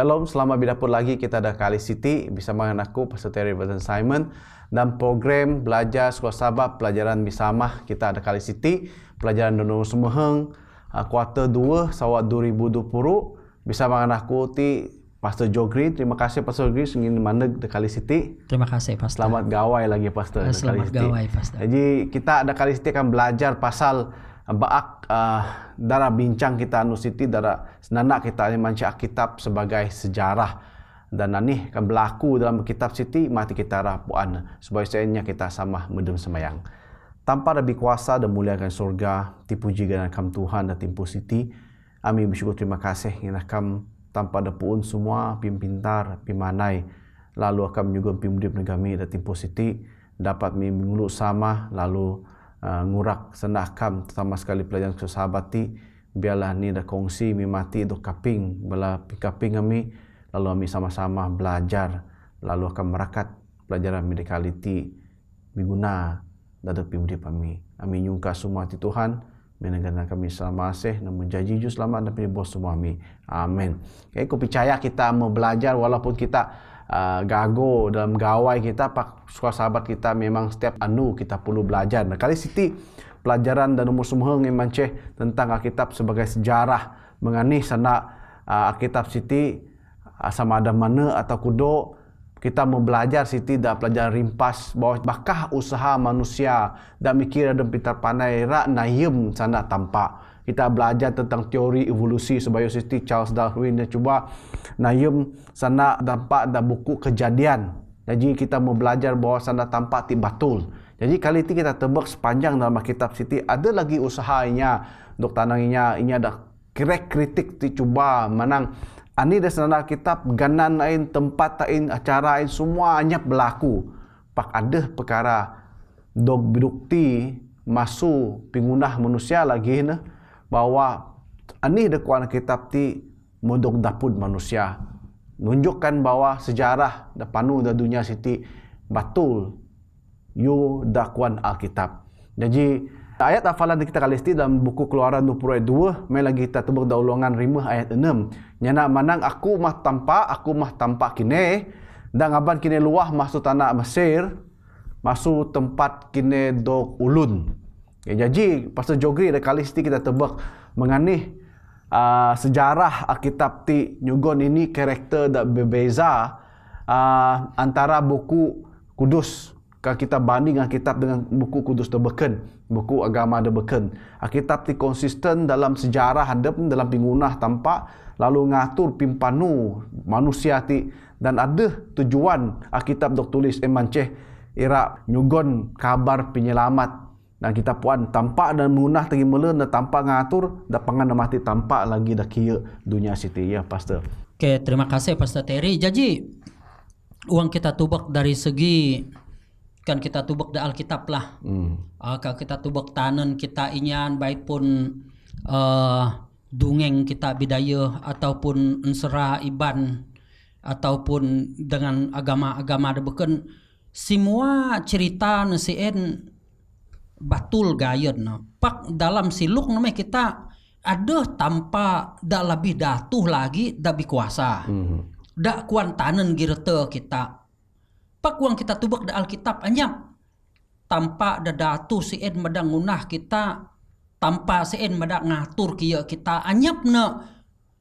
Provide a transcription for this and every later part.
Shalom, selamat bidapur lagi. Kita ada Kali City bersama dengan aku, Pastor Terry Vernon Simon. Dan program belajar sekolah sahabat pelajaran Bisamah, kita ada Kali City, pelajaran Dono Sumeheng, kuarter 2, sawat 2020. Bersama dengan aku, Pastor Jogri. Terima kasih Pastor Jogri, ingin mana di Kali City. Terima kasih Pastor. Selamat gawai lagi Pastor. Selamat gawai Pastor. Jadi kita ada Kali City akan belajar pasal baak darah bincang kita anu Siti darah senana kita membaca kitab sebagai sejarah dan ini akan berlaku dalam kitab Siti mati kita rapuan supaya sebenarnya kita sama medem semayang tanpa lebih kuasa dan muliakan surga dipuji dan kam Tuhan dan timpu Siti. Amin bersyukur terima kasih yang kam tanpa ada pun semua pimpintar pimanai lalu akan juga pimudip negami dan timpu Siti dapat mengulu sama lalu ngurak senakam sama sekali pelajaran sahabati biarlah ni dah kongsi mi mati do kaping bala kaping kami lalu kami sama-sama belajar lalu akan merakat pelajaran medikaliti miguna dalam hidup kami. Amin nyungka semua ti Tuhan menegana kami selama asih dan menjanji ju selamat dan pilih semua kami. Amin. Okay, aku percaya kita mau belajar walaupun kita gago dalam gawai kita pak sekolah sahabat kita memang setiap anu kita perlu belajar. Nah, Kali Siti pelajaran dan umur sumheng yang manceh tentang Alkitab sebagai sejarah mengenai sana Alkitab Siti sama ada mana atau kudo kita mau belajar Siti dah pelajaran rimpas bahwa bakah usaha manusia dah mikir ada pintar pandai rak nayem sana tampak. Kita belajar tentang teori evolusi sebaya Siti Charles Darwin dia cuba nayem sana tampak ada buku kejadian. Jadi kita mau belajar bahawa sana tampak ti batul. Jadi kali ini kita tebak sepanjang dalam kitab Siti ada lagi usahanya untuk tananginya ini ada kritik ti cuba menang. Ani dah sana kitab ganan lain tempat lain acara lain semuanya berlaku. Pak ada perkara dog bidukti masuk pingunah manusia lagi na bahwa ani dakwaan kitab ti modok dapud manusia nunjukkan bahwa sejarah da panu da dunia Siti batul yu dakwaan Alkitab. Jadi ayat hafalan kita kali ini dalam buku Keluaran 22 mai lagi kita tebak da ulangan 5 ayat 6 nyana manang aku mah tampak kini dan ngaban kini luah masuk tanah Mesir masuk tempat kini dok ulun. Ya, jadi Pastor Jogri ada kali ini kita tebak mengenai sejarah Alkitab ti nyugon ini karakter dak berbeza antara buku kudus kalau kita banding Alkitab dengan buku kudus terbeken, buku agama terbeken. Alkitab ti konsisten dalam sejarah hadap dalam pingunah tampak lalu ngatur pimpanu manusia ti dan ada tujuan Alkitab dok tulis manceh ira nyugon kabar penyelamat. Dan kita puan tampak dan munah tegi mula dan tampak ngatur dan pangan dan mati tampak lagi dah kira dunia Siti ya Pastor. Oke, terima kasih Pastor Terry. Jadi uang kita tubak dari segi kan kita tubak da Alkitab lah. Kalau kita tubak tanan kita inyan baik pun dungeng kita bidaya ataupun ensera iban ataupun dengan agama-agama ada beken semua cerita nesien batul gayen no. Pak dalam siluk namanya kita ada tanpa dak lebih datuh lagi dak bikuasa. Dak kuan tanen girete kita. Pak uang kita tubak da Alkitab anyap tanpa da datuh sien medang ngunah kita tanpa sien medak ngatur kieu kita anyap na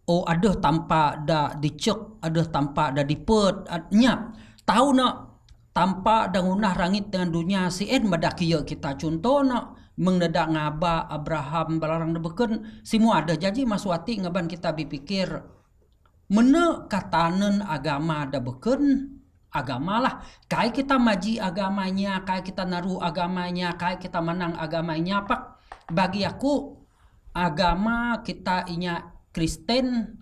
oh ada tanpa da dicek ada tanpa da dipet anyap tahu na tanpa dangunah rangit dengan dunia sien madak kieu kita contohna mengnedak ngaba Abraham balarang debeken semua ada jadi maswati ngaban kita berpikir mene katanen agama da beken agama lah kai kita maji agamanya kai kita naru agamanya kai kita menang agamanya pak bagi aku agama kita inya Kristen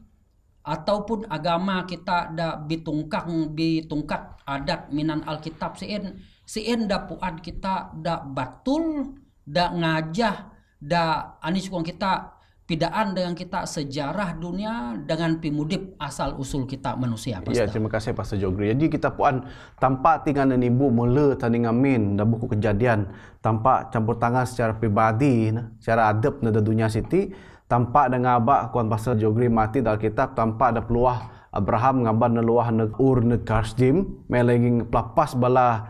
ataupun agama kita da bitungkat adat minan Alkitab sien da puad kita da batul da ngajah da anis kuang kita pidaan dengan kita sejarah dunia dengan pimudip asal usul kita manusia Pastor. Ya, terima kasih Pastor Jogri. Jadi kita puan tampak tinggal dan ibu mula tanding amin da buku kejadian tampak campur tangan secara pribadi secara adab da dunia Siti tampak dengan abak kuan Pastor Jogri mati dalam kitab tampak ada peluah Abraham ngaban naluah neg Ur neg Kasdim melenging pelapas bala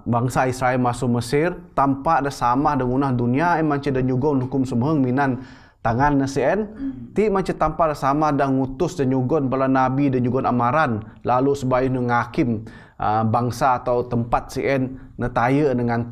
bangsa Israel masuk Mesir tanpa ada sama dengan dunia macam dan juga hukum semheng minan tangan na sien ti macam tanpa ada sama dan ngutus dan nyugon bala nabi dan nyugon amaran lalu sebagai ngakim bangsa atau tempat sien na taya dengan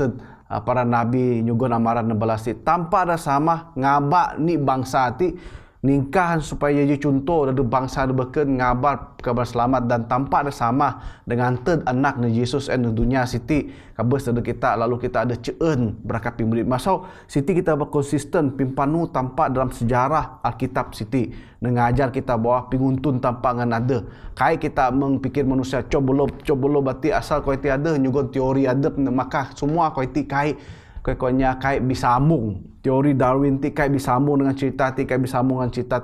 para nabi nyugon amaran na balasi tanpa ada sama ngabak ni bangsa ti ningkahan supaya jadi contoh dari bangsa beken ngabar kabar selamat dan tanpa ada sama dengan anak ni Yesus en dunia siti kabes ada kita lalu kita ada ceun berakat murid masau siti kita berkonsisten pimpanu tanpa dalam sejarah Alkitab siti mengajar kita bahwa pinguntun tanpa ngan ada kai kita mengpikir manusia coba lo berarti asal kau ti ada nyugon teori adab maka semua kau ti kai konya kai bisambung teori Darwin ti kai bisambung dengan cerita ti kai bisambung dengan cerita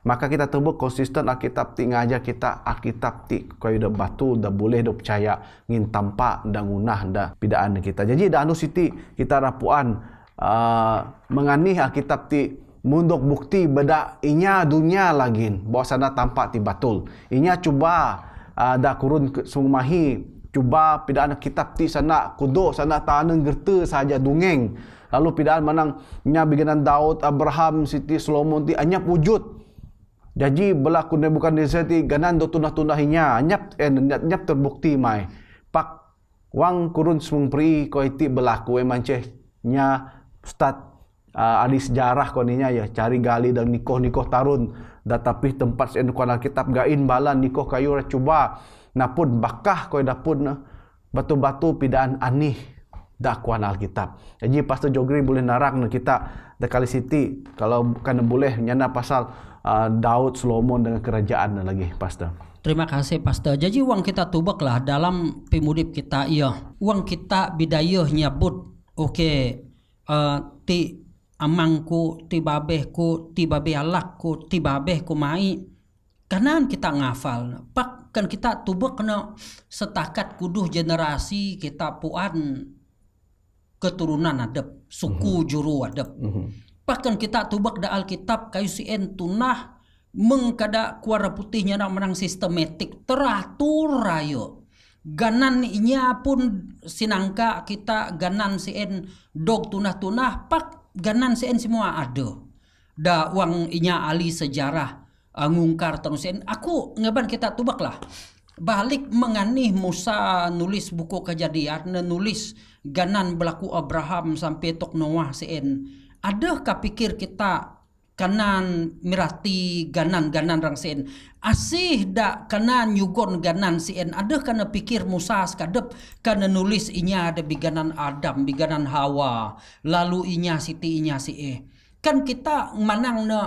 maka kita tebuk konsisten Alkitab ti ngajar kita Alkitab ti kau dah batu dah boleh dah percaya ngin tanpa dah ngunah dah pidaan kita jadi dah anu siti kita rapuan menganih Alkitab ti mundok bukti beda inya dunia lagi bahawa sana tanpa ti batul inya cuba dah kurun sumahi cuba pidaan kitab ti sana kudo sana taneng gerta saja dungeng lalu pidaan manang nya biganan Daud Abraham Siti Solomon ti anyap wujud jadi berlaku bukan desa ti ganan do tunah-tunahinya anyap terbukti mai pak wang kurun semung pri ko iti berlaku manceh nya start ahli sejarah koninya ya cari gali dan nikoh tarun tapi tempat sen kuan Alkitab gain balan nikoh kayu cuba napun bakah kau dapun batu-batu pidaan anih dah kuan Alkitab. Jadi Pastor Jogri boleh narang kita dah kali siti kalau bukan boleh nyana pasal Daud Solomon dengan kerajaan lagi Pastor. Terima kasih Pastor. Jadi uang kita tubaklah dalam pimudip kita uang kita bidayah nyabut ti amangku ti babehku ti babe alakku ti babehku mai kanan kita ngafal pak kan kita tubak kena setakat kuduh generasi kita puan keturunan adab suku juru adab bahkan kita tubak da Alkitab kayu sien tunah mengkada kuara putihnya nak menang sistematik teratur rayo ganan inya pun sinangka kita ganan sien dog tunah-tunah pak ganan sien semua ada da wang inya ahli sejarah ngungkar terusin aku ngaban kita tubaklah balik menganih Musa nulis buku kejadian nulis ganan berlaku Abraham sampai tok Noah sen adakah pikir kita kanan mirati ganan rang sen asih dak kanan yugon ganan sen ada kana pikir Musa sekadep kana nulis inya ada biganan Adam biganan Hawa lalu inya siti inya si kan kita manang na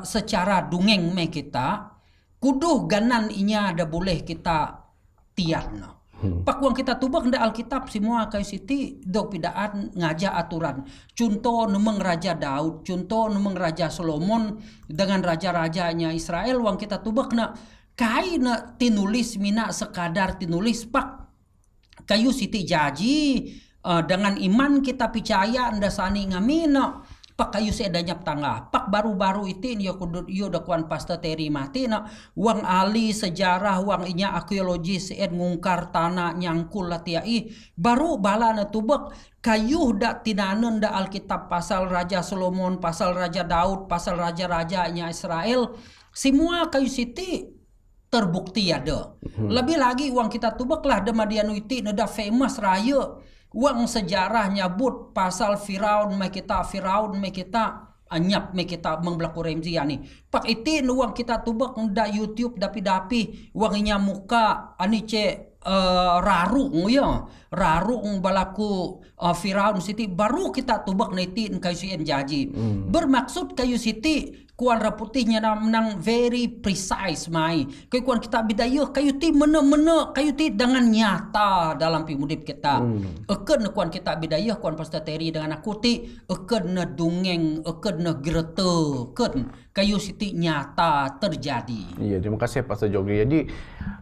secara dungeng me kita kuduh ganan inya ada boleh kita tian pakuang kita tubak nda Alkitab semua kai siti dok pidaan ngaja aturan contoh nemeng Raja Daud contoh nemeng Raja Solomon dengan raja-rajanya Israel wang kita tubak na kai na tinulis mina sekadar tinulis pak kayu siti jaji dengan iman kita percaya anda sani ngamina pak kayu saya nyap tangga pak baru-baru itu yo dakuan Pastor Terry mati na wang ahli sejarah wang inya arkeologi seen ngungkar tanah nyangkul latiai baru bala na tubak kayu dak tinanen da Alkitab pasal Raja Solomon pasal Raja Daud pasal raja-rajanya Israel semua kayu siti terbukti ada lebih lagi uang kita tubaklah demadianu iti nada famous raya uang sejarah nyabut pasal Firaun me kita anyap me kita mengbelaku remzi ani pak iti uang kita tubak nda YouTube dapi uang inya muka ani rarung balaku Firaun siti baru kita tubak neti kayu sien jaji bermaksud kayu siti kuan raputihnya menang very precise mai kuan kita bidayah kayu ti mena kayu ti dengan nyata dalam pimudip kita eken kuan kita bidayah kuan Pastor Terry dengan aku ti eken na dungeng eken na gerete ken kayu siti nyata terjadi. Iya, terima kasih Pastor Jogri. Jadi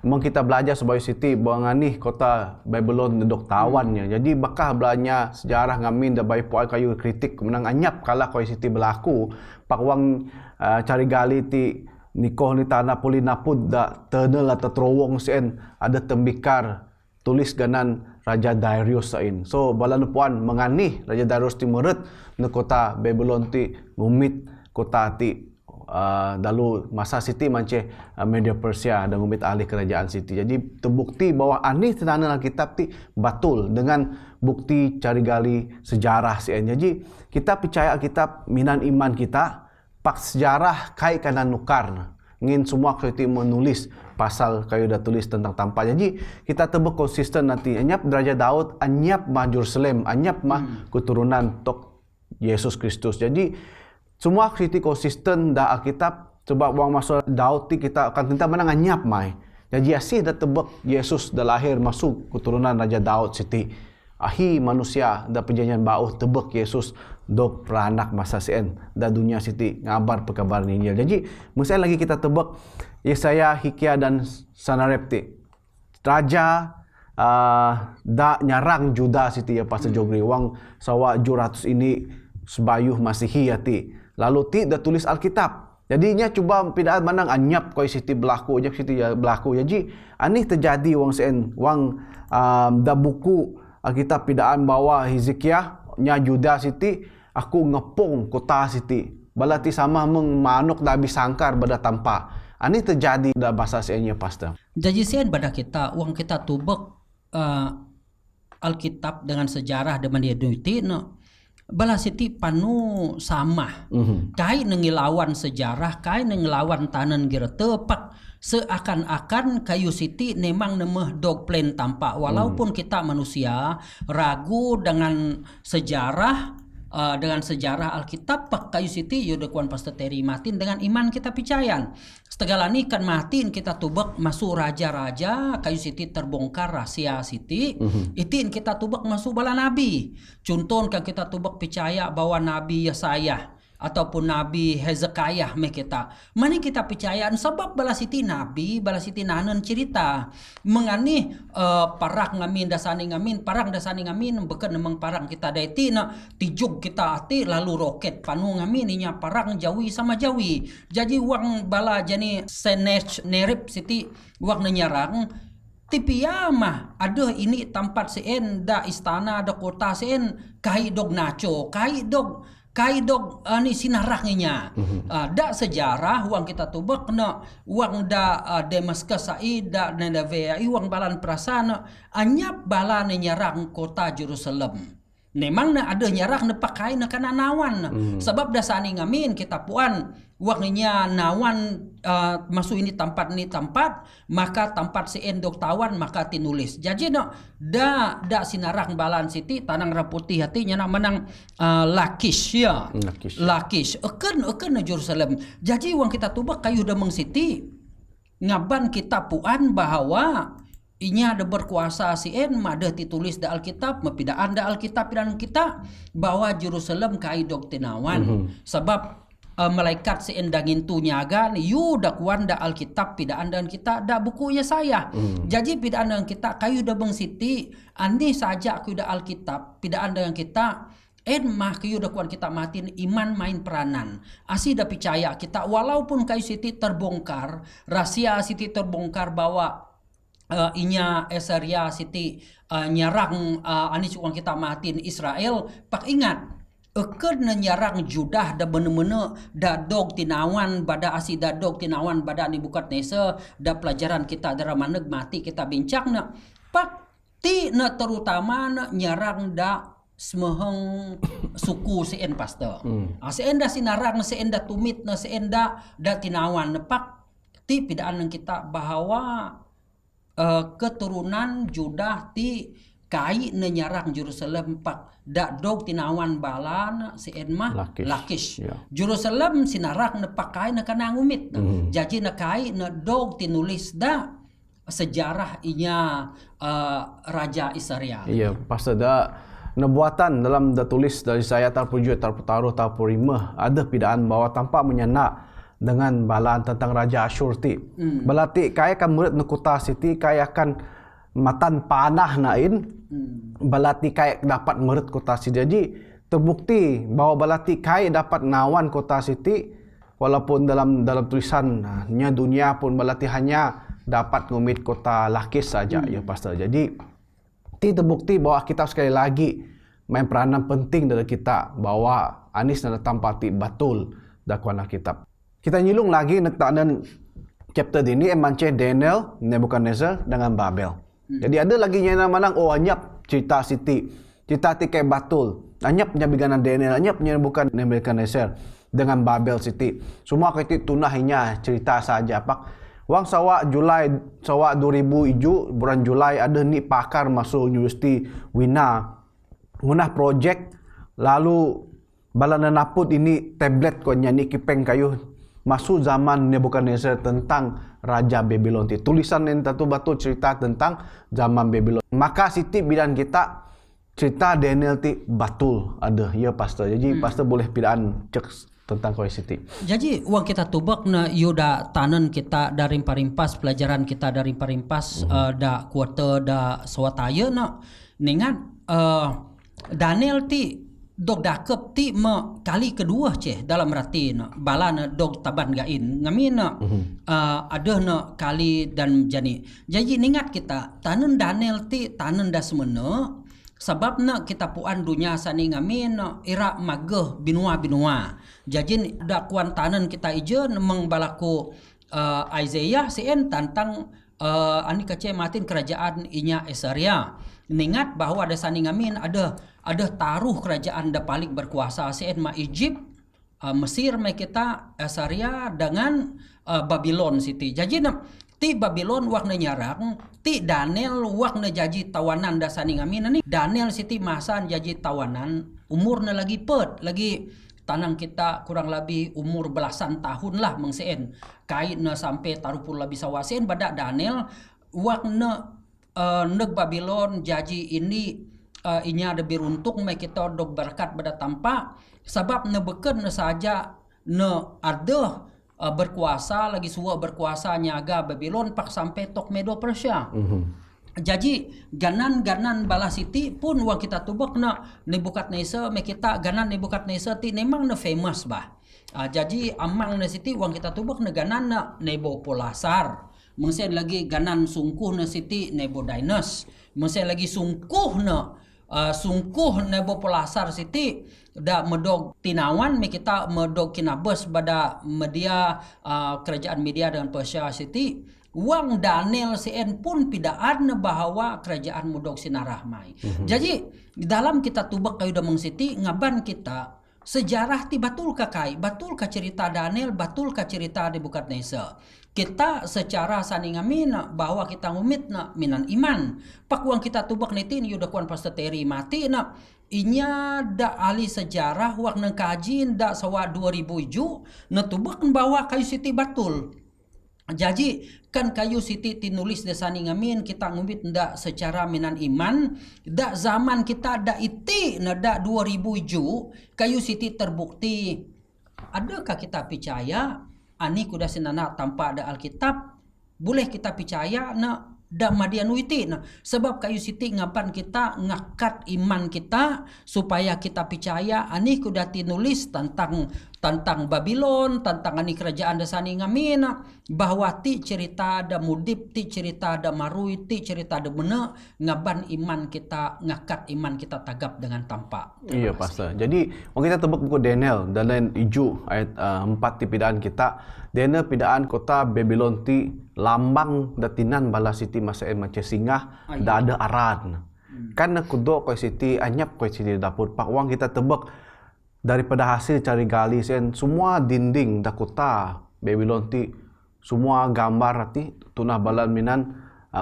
memang kita belajar sebagai siti bangani kota Babylon ndok tawannya. Jadi bakah belanya sejarah ngamin da bai poai kayu kritik menang anyap kala kayu siti berlaku pak wang cari gali ti nikoh ni tanah poli napud da tunnel atau terowong sen ada tembikar tulis ganan Raja Darius sain. So balan puan menganih Raja Darius ti meret ne kota Babylon ti ngumit kota ti dalu masa siti mance Media Persia dan ngumit alih kerajaan siti. Jadi terbukti bahwa anih tenana Alkitab ti batul dengan bukti cari gali sejarah sen. Jadi kita percaya Alkitab minan iman kita pak sejarah kai kana nukar. Ngin semua kita menulis pasal kayu dah tulis tentang tampak. Jadi kita tebak konsisten nanti. Anyap Raja Daud, anyap mah Jerusalem, anyap mah keturunan tok Yesus Kristus. Jadi semua kita konsisten dah Alkitab. Sebab wang masa Daud ti kita akan tinta menang anyap mai. Jadi asih dah tebak Yesus dah lahir masuk keturunan Raja Daud siti. Ahi manusia dah perjanjian bau tebak Yesus dok peranak masa sen dah dunia siti ngabar perkabaran Injil. Jadi mesti lagi kita tebak Yesaya, Hizkia dan Sanarepti. Raja da nyarang Juda siti ya pasal jogri wang sawa 700 ini sebayuh Masihi hati. Lalu ti dah tulis Alkitab. Jadinya cuba pidaan manang anyap koi siti berlaku je siti ya berlaku. Jadi anih terjadi wang sen wang da buku Alkitab pidaan bawa Hizkia nya Juda siti aku ngepung kota siti. Balati sama manuk dah habis sangkar pada tanpa. Ini terjadi dah bahasa seenya pastor. Jadi sen pada kita uang kita tubek Alkitab dengan sejarah dengan dia duiti no. Bala siti panu sama. Kai nengilawan sejarah, kai nengilawan tanan gira tepak seakan-akan kayu siti memang nemeh dog plan tampak walaupun kita manusia ragu dengan sejarah Alkitab pak kayu siti yodekuan pastor Terry Martin dengan iman kita percaya setegalani kan Martin kita tubek masuk raja-raja kayu siti terbongkar rahasia siti itin kita tubek masuk bala nabi contoh kan kita tubek percaya bahwa Nabi Yesaya ataupun Nabi Hezekiah me kita. Mana kita percaya sebab bala siti nabi, bala siti nanen cerita mengani parak ngamin dasani ngamin, parang dasani ngamin beken memang parang kita daiti na tijuk kita ati lalu roket panu ngamin inya parang jawi sama jawi. Jadi wang bala jani senech nerip siti wang nyarang tipiama ada ini tempat sen da istana da kota sen kai dog naco kai dog ni sinarangnya da sejarah uang kita tubek na uang da Damaskus ai da Nineveh uang balan perasaan anyap balan nyarang kota Jerusalem. Memang na ada nyarang na pakai na kana nawan sebab dasani ngamin kita puan waknya nawan masuk ini tempat maka tempat si endok tawan maka tinulis jadi no da sinarang balan siti tanang raputi hatinya nak menang Lakish ya Lakish eken na Jerusalem jadi wang kita tubak kayu damang siti ngaban kita puan bahwa inya ada berkuasa sien madah ditulis da Alkitab mapidaan da Alkitab dan kita bahwa Jerusalem kai doktinawan sebab malaikat sien dangin tu nyaga yu dakwan da Alkitab pidaan dan kita da buku Yesaya jadi pidaan dan kita kayu da bang siti andi saja kayu da Alkitab pidaan dengan kita mah kayu da kuan kita matin iman main peranan asih da percaya kita walaupun kayu siti terbongkar rahasia siti terbongkar bahwa inya Esaria siti nyarang anis uang kita matin Israel pak ingat eken nyarang Judah da bener-bener da dog tinawan bada asih da dog tinawan bada Nebukadnezar da pelajaran kita dara maneg mati kita bincang na pak ti na terutama na nyarang da semeheng suku sien pastor sien da sinarang sien da tumit na sien da tinawan pak ti pidaan kita bahwa keturunan Judah ti kai nyarang Jerusalem pak da dog tinawan balan si enmah Lakish. Yeah. Jerusalem sinarak na pakai na kanang umit. Jadi na kai na dog tinulis da sejarah inya Raja Israel. Iya, pas ada nubuatan dalam da tulis dari saya tarpuju tarputaruh tarpurimah ada pidaan bahwa tanpa menyenak dengan balaan tentang Raja Asyur ti. Balati kaya kan murid nukuta siti kaya kan matan panah nain. Balati kaya dapat murid kota siti. Jadi terbukti bahwa balati kaya dapat nawan kota siti walaupun dalam tulisannya dunia pun berarti hanya dapat ngumit kota Lakis saja ya pastor. Jadi terbukti bahwa kita sekali lagi main peranan penting dalam kita bahwa Anis dan tampati betul dakwaan Alkitab. Kita nyilung lagi nektanan chapter ini emance Daniel, Nebuchadnezzar dengan Babel. Jadi ada lagi yang nama anyap cerita Siti. Cerita ti kayak betul. Anyapnya biganan Daniel, anyapnya bukan Nebuchadnezzar dengan Babel Siti. Semua kita tunahinya cerita saja pak. Wang sawa 2000 iju bulan Julai ada ni pakar masuk Universiti Wina ngunah projek lalu balana naput ini tablet ko nyanyi kipeng kayu masuk zaman Nebuchadnezzar tentang Raja Babylon ti. Tulisan yang tentu betul cerita tentang zaman Babylon. Maka Siti bilang kita cerita Daniel ti betul ada ya pastor. Jadi pastor boleh pilihan cek tentang koi Siti. Jadi uang kita tubak na yuda tanan kita dari parimpas pelajaran kita dari parimpas da kuarter da swataya na ningat Daniel ti dog dakep ti me kali kedua dalam rati na bala na dog taban gain ngamin na ada na kali dan jani. Jadi ningat kita tanan Daniel ti tanan da semena sebab na kita puan dunia sani ngamin ira mageh binua-binua. Jadi dakwaan tanan kita ijen mengbalaku Isaiah sien tentang ani kace matin kerajaan inya Esaria. Ningat bahwa ada sani ngamin ada taruh kerajaan da paling berkuasa sien ma Egypt, Mesir me kita Esaria dengan Babylon City. Jadi ti Babylon wak na nyarang, ti Daniel wak na jaji tawanan da sani ngamin ni. Daniel City masan jaji tawanan, umur na lagi lagi tanang kita kurang lebih umur belasan tahun lah mengseen. Kait na sampai tarupul lebih sawasen badak Daniel wak na neg Babylon jaji ini inya ada biruntuk me kita dog berkat pada tampak sebab na beken na saja na ada berkuasa lagi suwa berkuasa nyaga Babylon pak sampai tok Medo Persia. Jadi ganan bala Siti pun wang kita tubak na Nebukadnezar me kita ganan Nebukadnezar ti memang na famous bah. Jadi amang na Siti wang kita tubak na ganan na Nebopolasar. Mungkin lagi ganan sungkuh na Siti Nebodinus. Mungkin lagi sungkuh Nebopolasar Siti da medog tinawan me kita medog kinabes pada media kerajaan media dengan Persia Siti. Wang Daniel CN pun pidaan bahwa kerajaan mudog sinarahmai. Jadi dalam kita tubak kayu damang Siti ngaban kita sejarah ti batul kakai, batul ka cerita Daniel, batul ka cerita Nebukadnezar. Kita secara saningamin bahwa kita ngumit na minan iman. Pakuang kita tubak nitin yuda kuan Pastor Terry mati na inya da ahli sejarah wak nang kajin da sawa 2000 ju na tubak bahwa kayu Siti batul. Jadi kan kayu Siti tinulis desani ngamin kita ngumit ndak secara minan iman dak zaman kita dak iti na dak 2000 ju kayu Siti terbukti. Adakah kita percaya ani kuda sinana tanpa ada Alkitab boleh kita percaya na dak madianu iti na sebab kayu Siti ngapan kita ngakat iman kita supaya kita percaya ani kuda tinulis tentang Babylon, tentang ani kerajaan dasani ngamin bahwa ti cerita ada mudip, ti cerita ada marui, ti cerita ada benar ngaban iman kita ngakat iman kita tagap dengan tampak. Iya pastor. Jadi kalau kita tebak buku Daniel dalam iju ayat 4 ti pidaan kita, Daniel pidaan kota Babylon ti lambang datinan bala Siti masa macam singa da ada aran. Kan kudo koi Siti anyap koi Siti dapur pak wang kita tebak daripada hasil cari gali sen semua dinding da kota Babylon ti semua gambar ti tunah balan minan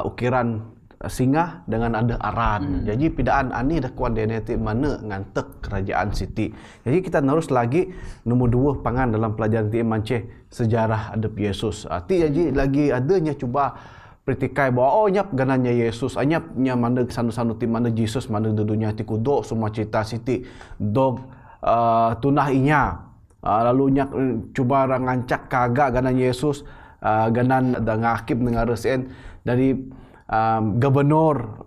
ukiran singa dengan ada aran. Jadi pidaan ani dah kuan Daniel ti mana ngantek kerajaan Siti. Jadi kita terus lagi nombor 2 pangan dalam pelajaran ti manceh sejarah adab Yesus. Jadi lagi adanya cuba pertikai bahwa nyap gananya Yesus, anyapnya mana sanu-sanu ti mana Yesus mana dunia ti kudo semua cerita Siti dog tunah inya lalu nyak cuba ngancak kagak ganan Yesus ganan da ngakib dengan resen dari gubernur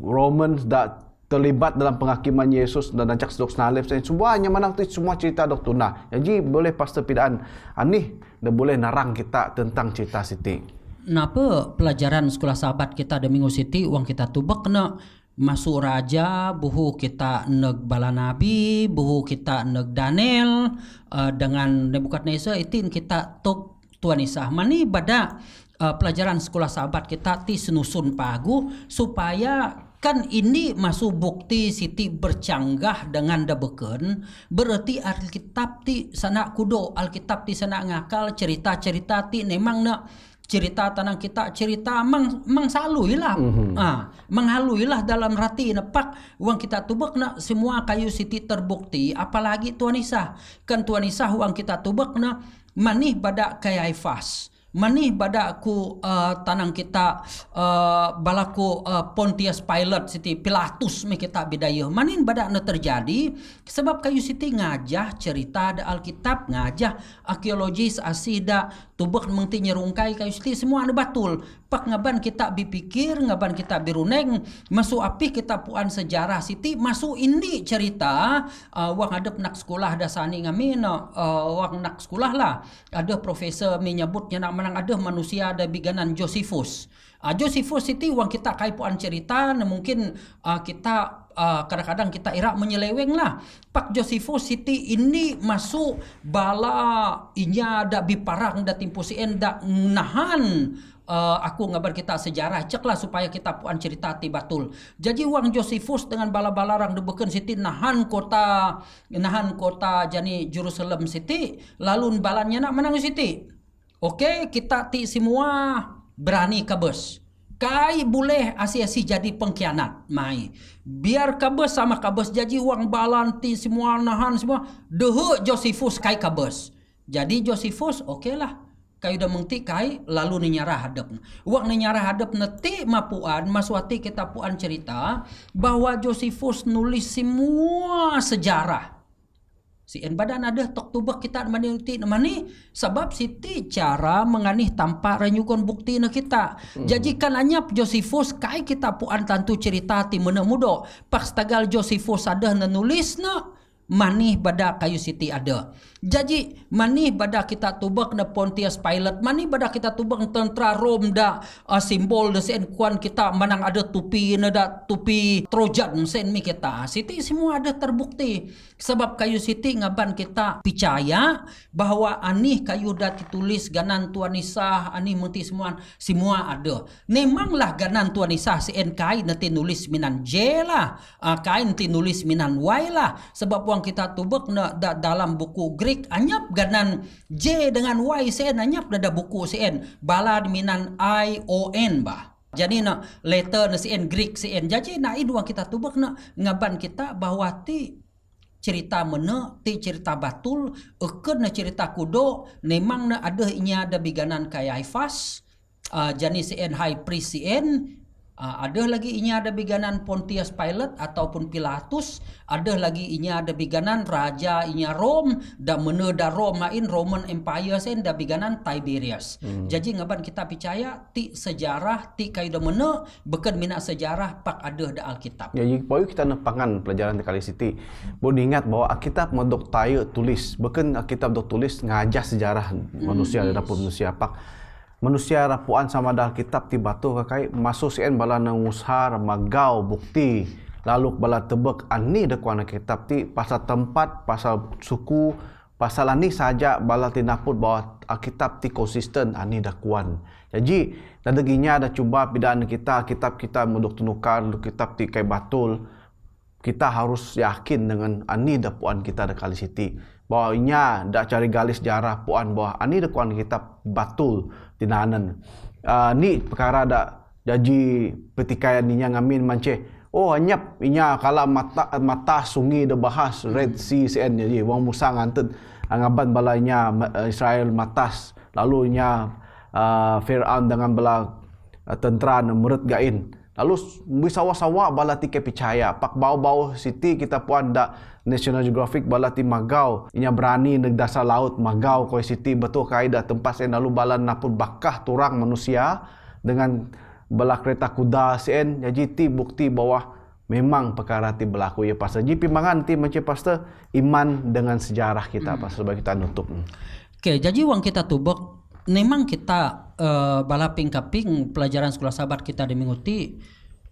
Romans da terlibat dalam penghakiman Yesus dan ajak sedok senalip semuanya mana tu semua cerita dok tuna. Jadi boleh pastor pidaan ani dan boleh narang kita tentang cerita Siti. Napa pelajaran sekolah sahabat kita di Minggu Siti uang kita tubak kena masuk raja, buhu kita neg bala nabi, buhu kita neg Daniel dengan Nebukadnezar itin kita tok Tuan Isa. Mani bada pelajaran sekolah sahabat kita ti senusun pagu supaya kan ini masuk bukti Siti bercanggah dengan debeken, berarti Alkitab ti sana kudo, Alkitab ti sana ngakal, cerita-cerita ti memang nak cerita tanang kita cerita mang saluilah. Menghaluilah dalam rati nepak uang kita tubek nak semua kayu Siti terbukti, apalagi Tuan Isa. Kan Tuan Isa uang kita tubek nak manih badak Kayaifas. Manih bada ku tanang kita balaku Pontius Pilate Siti Pilatus me kita bidaya manin bada na terjadi sebab kayu Siti ngajah cerita da Alkitab, ngajah arkeologis asida tubek mengti nyerungkai kayu Siti semua ada batul. Pak ngaban kita bipikir, ngaban kita biruneng, masuk api kita puan sejarah Siti, masuk ini cerita wang adep nak sekolah dasani ngamin wang nak sekolah lah. Ada profesor menyebutnya nak menang ada manusia ada biganan Josephus. Josephus Siti wang kita kai puan cerita, mungkin kita kadang-kadang kita irak menyeleweng lah. Pak Josephus Siti ini masuk bala inya ada biparang da timpu sien da nahan aku ngabar kita sejarah ceklah supaya kita puan cerita ti batul. Jadi wang Josephus dengan bala-bala orang debeken Siti nahan kota jani Jerusalem Siti lalu balannya nak menang Siti. Okey, kita ti semua berani kabes. Kai boleh asi-asi jadi pengkhianat mai. Biar kabes sama kabes jadi wang balan ti semua nahan semua dehe Josephus kai kabes. Jadi Josephus okeylah. Kayu dah mengti kai lalu ni nyarah hadap. Wang ni nyarah hadap neti mapuan maswati kita puan cerita bahwa Josephus nulis semua sejarah. Si en badan ada tok tubak kita maniti mani sebab Siti cara menganih tanpa renyukon bukti na kita. Jadi kan anyap Josephus kai kita puan tantu cerita ti mana mudo. Pak stagal Josephus ada nulis na manih bada kayu Siti ada. Jadi manih bada kita tubak na Pontius Pilate, manih bada kita tubak tentera Rom da simbol da sen kuan kita manang ada tupi na da tupi Trojan sen mi kita. Siti semua ada terbukti. Sebab kayu Siti ngaban kita percaya bahwa anih kayu da ditulis ganan Tuan Isa, anih menti semua ada. Memanglah ganan Tuan Isa sen kai na tinulis minan J lah, kain tinulis minan Y lah. Sebab wang kita tubak na dalam buku Greek anyap ganan J dengan Y sen anyap ada buku sen bala minan ION bah. Jadi na letter na sen Greek sen. Jadi na idua kita tubak na ngaban kita bahwa ti cerita mana ti cerita batul eken na cerita kudo memang na ada inya ada biganan Kayaifas jani sen high priest sen. Ada lagi inya ada biganan Pontius Pilate ataupun Pilatus, ada lagi inya ada biganan raja inya Rom dan meneda Rom main Roman Empire sen da biganan Tiberius. Jadi ngaban kita percaya ti sejarah ti kayu da mena beken minat sejarah pak ada da Alkitab. Jadi poin kita nepangan pelajaran di kali Siti. Boleh ingat bahwa Alkitab modok tayo tulis, beken Alkitab dok tulis ngajah sejarah manusia dapur manusia pak. Manusia rapuan sama dah kitab ti batu kakai masuk sien bala nang ushar magau bukti lalu bala tebek ani de kuan kitab ti pasal tempat pasal suku pasal ani saja bala ti naput bahwa Alkitab ti konsisten ani dah kuan. Jadi dadeginya ada cuba bidaan kita kitab kita muduk tunukar kitab ti kai batul. Kita harus yakin dengan ani dah puan kita dah kali Siti bahwa inya dak cari galis sejarah puan bahwa ani dah kuan kita batul tinanan. Ni perkara dak jadi petikayan ninya ngamin mance. Oh anyap inya kala mata sungi dah bahas Red Sea sen jadi wang Musa nganten ngaban balanya Israel matas lalu inya Firaun dengan bala tentera menurut gain. Lalu bisawa-sawa bala ti percaya pak bau-bau Siti kita puan da National Geographic bala ti magau inya berani neg dasar laut magau koi Siti betul kai da tempat sen lalu bala napun bakah turang manusia dengan bala kereta kuda sen jadi ti bukti bahwa memang perkara ti berlaku ya pastor. Jadi pimbangan ti macam pastor iman dengan sejarah kita pastor bagi kita nutup. Oke, jadi wang kita tubek memang kita balaping kaping pelajaran sekolah sahabat kita dimenguti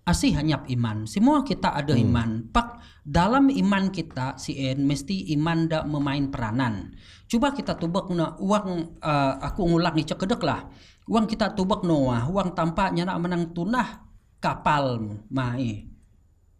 asih hanya iman. Semua kita ada iman. Pak dalam iman kita mesti iman dak memain peranan. Coba kita tubek na uang aku ngulang cek kedek lah. Uang kita tubek Noah, uang tampaknya nak menang tunah kapal mai.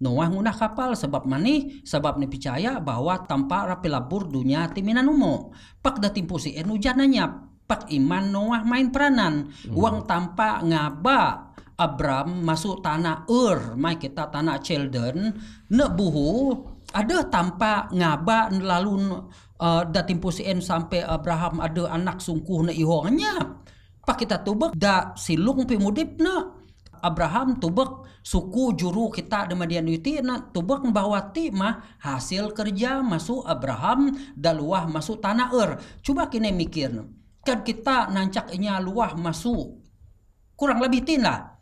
Noah ngunah kapal sebab mani sebab ni percaya bahwa tanpa rapi labur dunia timinan umo. Pak dah timpu hujan nanyap. Pak iman Noah main peranan. Uang tanpa ngaba Abram masuk tanah mai kita tanah Chalden nak buhu ada tanpa ngaba lalu dah timpu sampai Abraham ada anak sungkuh na ihongnya. Pak kita tubek dah silung pimudip na Abraham tubek suku juru kita di Madian Yuti na tubek bahwa ti mah hasil kerja masuk Abraham dah luah masuk tanah Coba kini mikir kan kita nancaknya luah masuk kurang lebih tina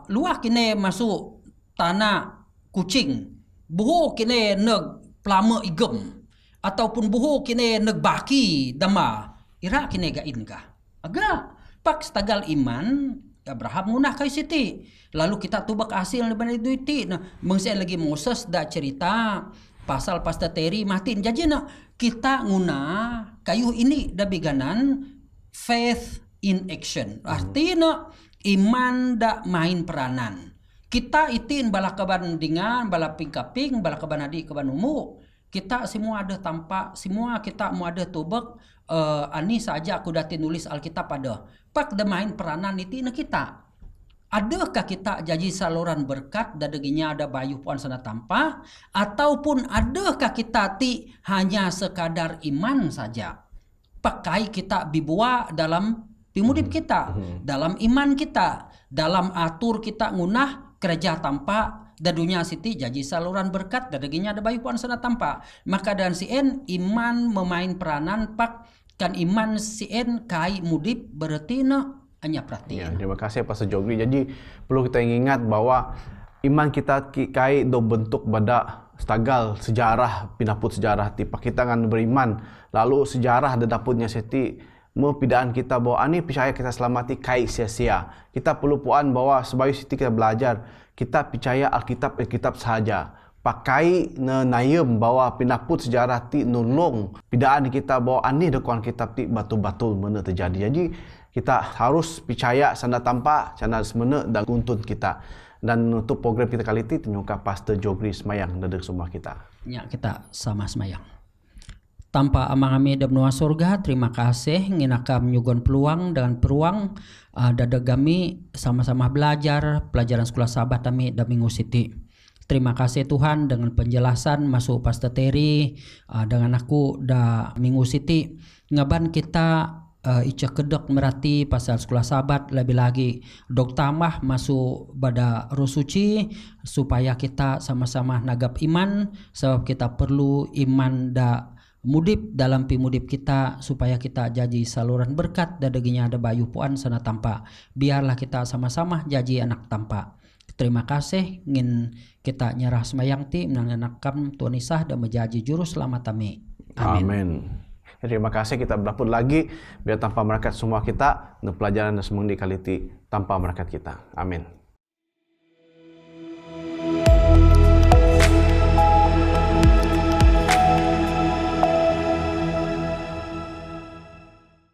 luah kini masuk tanah kucing buhu kini neg pelama igem ataupun buhu kini neg baki dama ira kini gain kah agak pak stagal iman Abraham ngunah kai siti lalu kita tubak hasil daripada itu nah mengse lagi Moses dah cerita pasal pastor Terry matin jadi nak kita nguna kayu ini dah biganan faith in action artinya iman dak main peranan kita itin bala kebandingan bala pingkaping bala kebanadi kebanumu kita semua ada tampak semua kita mau ada tubek ani saja aku dah nulis Alkitab ada pak dah main peranan itin kita. Adakah kita jadi saluran berkat dadaginya ada bayu puan sana tanpa ataupun adakah kita hanya sekadar iman saja pakai kita bibua dalam pimudip kita dalam iman kita dalam atur kita ngunah kerja tanpa dadunya siti jadi saluran berkat dadaginya ada bayu puan sana tanpa maka dan iman memain peranan pak kan iman kai mudip berarti hanya perhatian. Ya, terima kasih Pastor Jogri. Jadi perlu kita ingat bahwa iman kita kai do bentuk pada stagal sejarah pinaput sejarah tipa kita kan beriman lalu sejarah ada dapurnya seti mempidaan kita bahwa ani percaya kita selamati kai sia-sia. Kita perlu puan bahwa sebagai siti kita belajar kita percaya Alkitab sahaja. Pakai nayem bahwa pinaput sejarah ti nulung pidaan kita bahwa ani dokuan kitab ti batul-batul mana terjadi. Jadi kita harus percaya sanda tanpa sana semena dan tuntun kita. Dan untuk program kita kali ini ternyuka Pastor Jogri Semayang dari semua kita. Ya, kita sama semayang. Tanpa amang kami dan benua surga, terima kasih nginakam nyugon peluang dengan peruang dadag kami sama-sama belajar pelajaran sekolah sahabat kami dan Minggu Siti. Terima kasih Tuhan dengan penjelasan masuk Pastor Terry dengan aku da Minggu Siti ngaban kita Ica kedok merati pasal sekolah sahabat lebih lagi dok tamah masuk pada roh suci supaya kita sama-sama nagap iman sebab kita perlu iman da mudip dalam pimudip kita supaya kita jadi saluran berkat dadaginya ada bayu puan sana tampak biarlah kita sama-sama jadi anak tampak. Terima kasih ngin kita nyerah semayang ti menanganakam Tuhan Isah dan menjadi juru selamat kami. Amin. Terima kasih kita berlaput lagi biar tanpa berkat semua kita pelajaran dan semua di kali tanpa berkat kita. Amin.